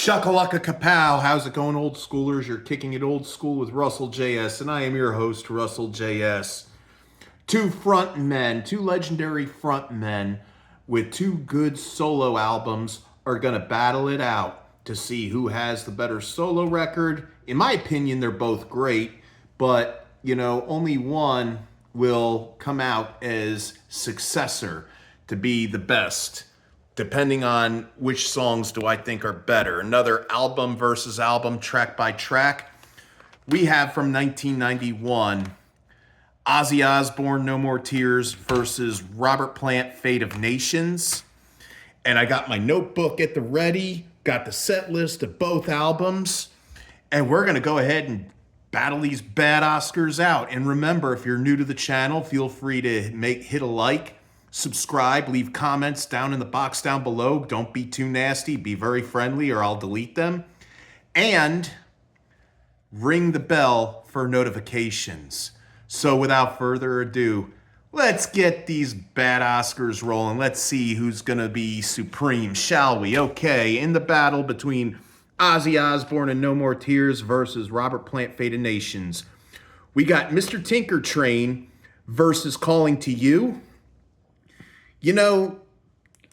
Shuckalaka kapow. How's it going, old schoolers? You're kicking it old school with Russell J.S., and I am your host, Russell J.S. Two front men, two legendary front men with two good solo albums are going to battle it out to see who has the better solo record. In my opinion, they're both great, but, only one will come out as successor to be the best, depending on which songs do I think are better. Another album versus album, track by track. We have from 1991, Ozzy Osbourne, No More Tears versus Robert Plant, Fate of Nations. And I got my notebook at the ready, got the set list of both albums, and we're going to go ahead and battle these bad Oscars out. And remember, if you're new to the channel, feel free to hit a like, subscribe, leave comments down in the box down below. Don't be too nasty, be very friendly, or I'll delete them. And ring the bell for notifications. So without further ado, let's get these bad Oscars rolling. Let's see who's gonna be supreme, shall we? Okay, in the battle between Ozzy Osbourne and No More Tears versus Robert Plant, Fate of Nations, we got Mr. Tinker Train versus Calling to You.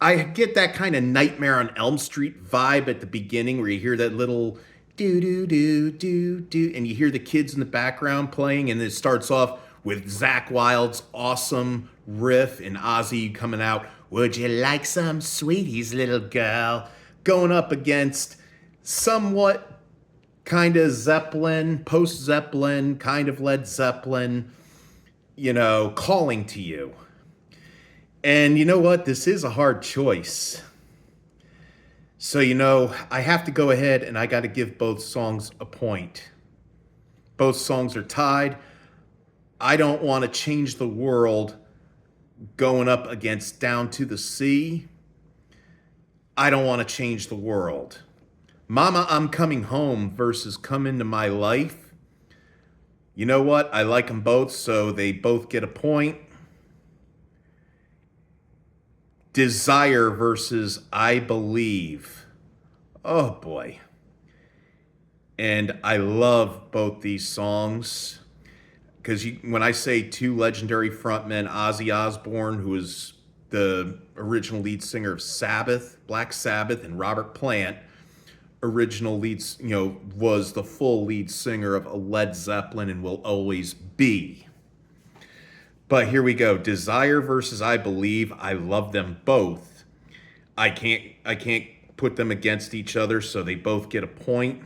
I get that kind of Nightmare on Elm Street vibe at the beginning where you hear that little do, and you hear the kids in the background playing, and it starts off with Zakk Wylde's awesome riff and Ozzy coming out, "Would you like some sweeties, little girl?" Going up against somewhat kind of Zeppelin, post-Zeppelin, kind of Led Zeppelin, Calling to You. And you know what? This is a hard choice. So, I have to go ahead and I got to give both songs a point. Both songs are tied. I don't want to change the world going up against Down to the Sea. I don't want to change the world. Mama, I'm Coming Home versus Come Into My Life. You know what? I like them both, so they both get a point. Desire versus I Believe. Oh boy. And I love both these songs because when I say two legendary frontmen, Ozzy Osbourne, who is the original lead singer of Sabbath, Black Sabbath, and Robert Plant, original leads, was the full lead singer of Led Zeppelin and will always be. But here we go. Desire versus I Believe. I love them both. I can't put them against each other, so they both get a point.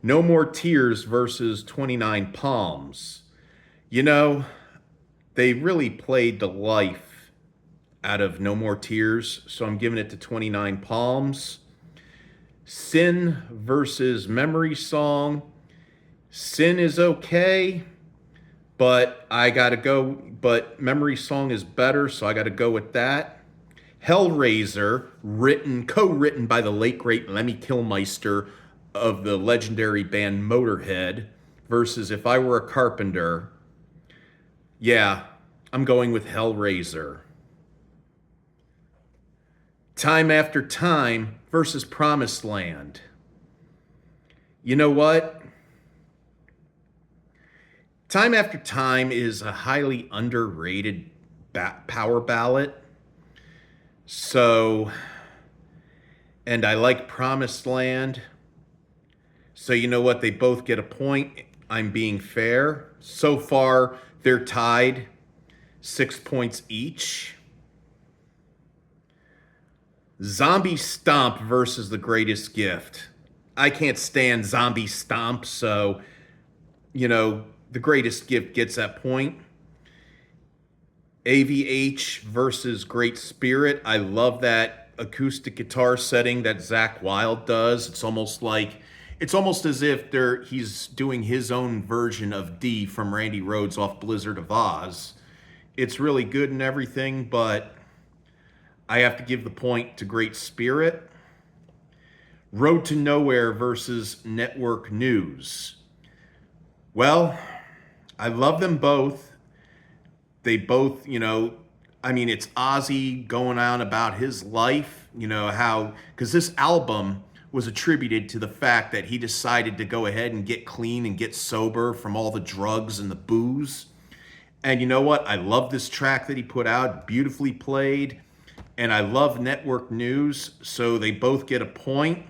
No More Tears versus 29 Palms. They really played the life out of No More Tears, so I'm giving it to 29 Palms. Sin versus Memory Song. Sin is okay, but Memory Song is better, so I got to go with that. Hellraiser, co-written by the late great Lemmy Kilmister of the legendary band Motorhead, versus If I Were a Carpenter. Yeah, I'm going with Hellraiser. Time After Time versus Promised Land. You know what? Time After Time is a highly underrated power ballad. So, and I like Promised Land. So you know what? They both get a point. I'm being fair. So far, they're tied 6 points each. Zombie Stomp versus The Greatest Gift. I can't stand Zombie Stomp, so, The Greatest Gift gets that point. AVH versus Great Spirit. I love that acoustic guitar setting that Zakk Wylde does. It's almost as if he's doing his own version of D from Randy Rhoads off Blizzard of Oz. It's really good and everything, but I have to give the point to Great Spirit. Road to Nowhere versus Network News. Well, I love them both. They both, it's Ozzy going on about his life, because this album was attributed to the fact that he decided to go ahead and get clean and get sober from all the drugs and the booze. And you know what? I love this track that he put out, beautifully played. And I love Network News, so they both get a point.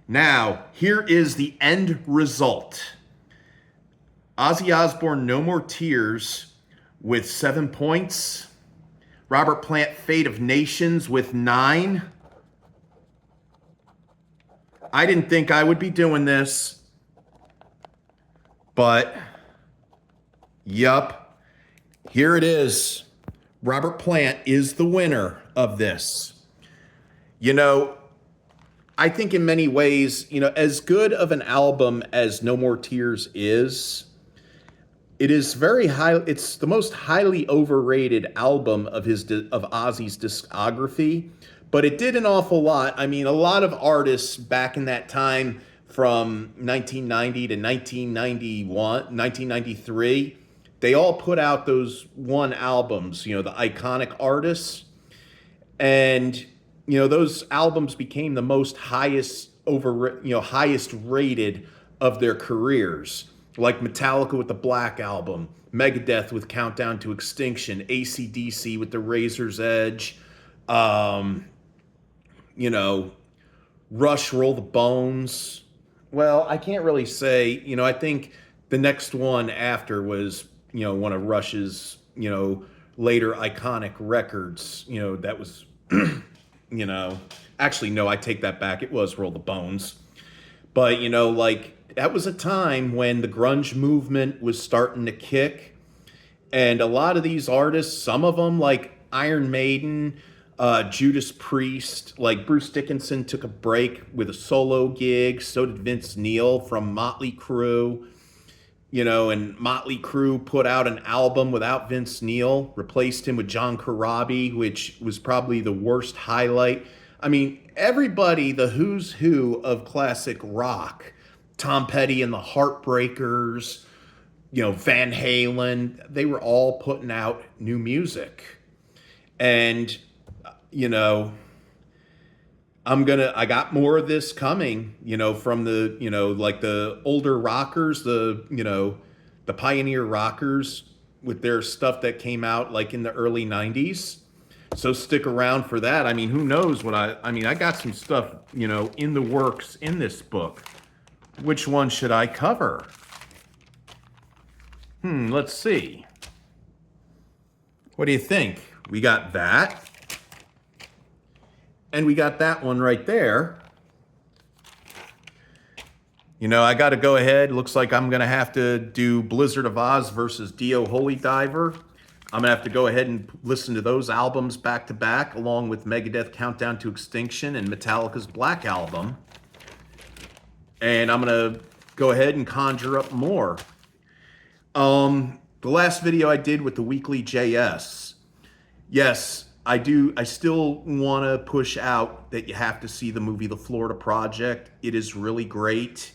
Now, here is the end result. Ozzy Osbourne, No More Tears, with 7 points. Robert Plant, Fate of Nations, with 9. I didn't think I would be doing this, but yup, here it is. Robert Plant is the winner of this. You know, I think in many ways, you know, as good of an album as No More Tears is, it is very high. It's the most highly overrated album of Ozzy's discography, but it did an awful lot. I mean, a lot of artists back in that time, from 1990 to 1993, they all put out those one albums, you know, the iconic artists. And, you know, those albums became the most highest rated of their careers. Like Metallica with the Black Album, Megadeth with Countdown to Extinction, AC/DC with the Razor's Edge, you know, Rush, Roll the Bones. Well, I can't really say, you know, I think the next one after was, you know, one of Rush's, you know, later iconic records, you know, that was, you know, actually, no, I take that back. It was Roll the Bones. But, you know, like, that was a time when the grunge movement was starting to kick. And a lot of these artists, some of them like Iron Maiden, Judas Priest, like Bruce Dickinson took a break with a solo gig. So did Vince Neil from Motley Crue. You know, and Motley Crue put out an album without Vince Neil, replaced him with John Corabi, which was probably the worst highlight. I mean, everybody, the who's who of classic rock, Tom Petty and the Heartbreakers, you know, Van Halen, they were all putting out new music. And, you know, I got more of this coming, you know, from the, you know, like the older rockers, the, you know, the pioneer rockers with their stuff that came out like in the early 90s. So stick around for that. I mean, who knows what I mean, I got some stuff, you know, in the works in this book. Which one should I cover? Let's see. What do you think? We got that. And we got that one right there. You know, I got to go ahead. Looks like I'm going to have to do Blizzard of Oz versus Dio Holy Diver. I'm going to have to go ahead and listen to those albums back to back, along with Megadeth Countdown to Extinction and Metallica's Black Album. And I'm going to go ahead and conjure up more. The last video I did with the weekly JS. Yes, I still want to push out that you have to see the movie The Florida Project. It is really great.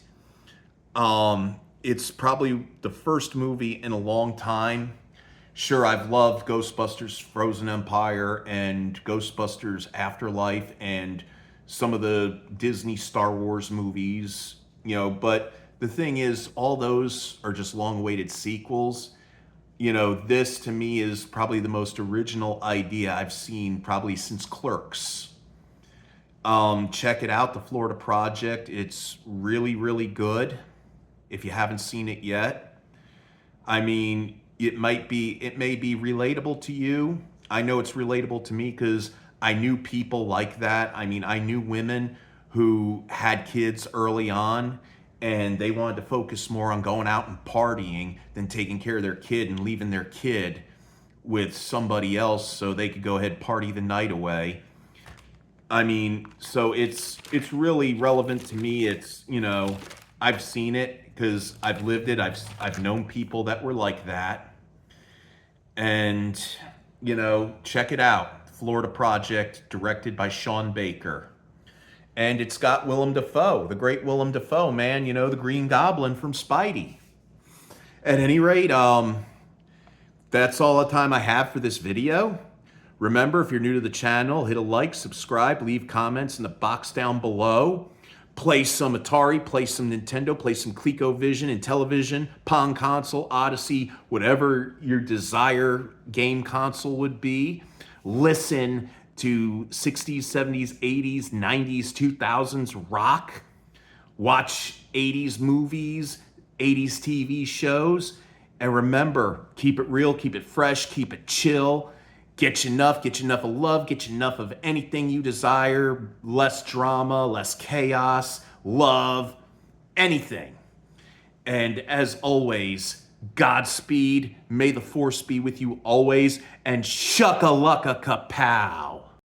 It's probably the first movie in a long time. Sure, I've loved Ghostbusters Frozen Empire and Ghostbusters Afterlife and some of the Disney Star Wars movies, you know, but the thing is, all those are just long-awaited sequels. You know, this to me is probably the most original idea I've seen probably since Clerks. Check it out, The Florida Project. It's really, really good if you haven't seen it yet. I mean, it may be relatable to you. I know it's relatable to me because I knew people like that. I mean, I knew women who had kids early on and they wanted to focus more on going out and partying than taking care of their kid and leaving their kid with somebody else so they could go ahead party the night away. I mean, so it's really relevant to me. It's, you know, I've seen it because I've lived it. I've known people that were like that. And, you know, check it out. Florida Project, directed by Sean Baker. And it's got Willem Dafoe, the great Willem Dafoe, man, you know, the Green Goblin from Spidey. At any rate, that's all the time I have for this video. Remember, if you're new to the channel, hit a like, subscribe, leave comments in the box down below. Play some Atari, play some Nintendo, play some ColecoVision and television, Pong console, Odyssey, whatever your desire game console would be. Listen to 60s, 70s, 80s, 90s, 2000s rock. Watch 80s movies, 80s TV shows. And remember, keep it real, keep it fresh, keep it chill. Get you enough of love, get you enough of anything you desire, less drama, less chaos, love, anything. And as always, Godspeed, may the force be with you always, and shucka-lucka kapow.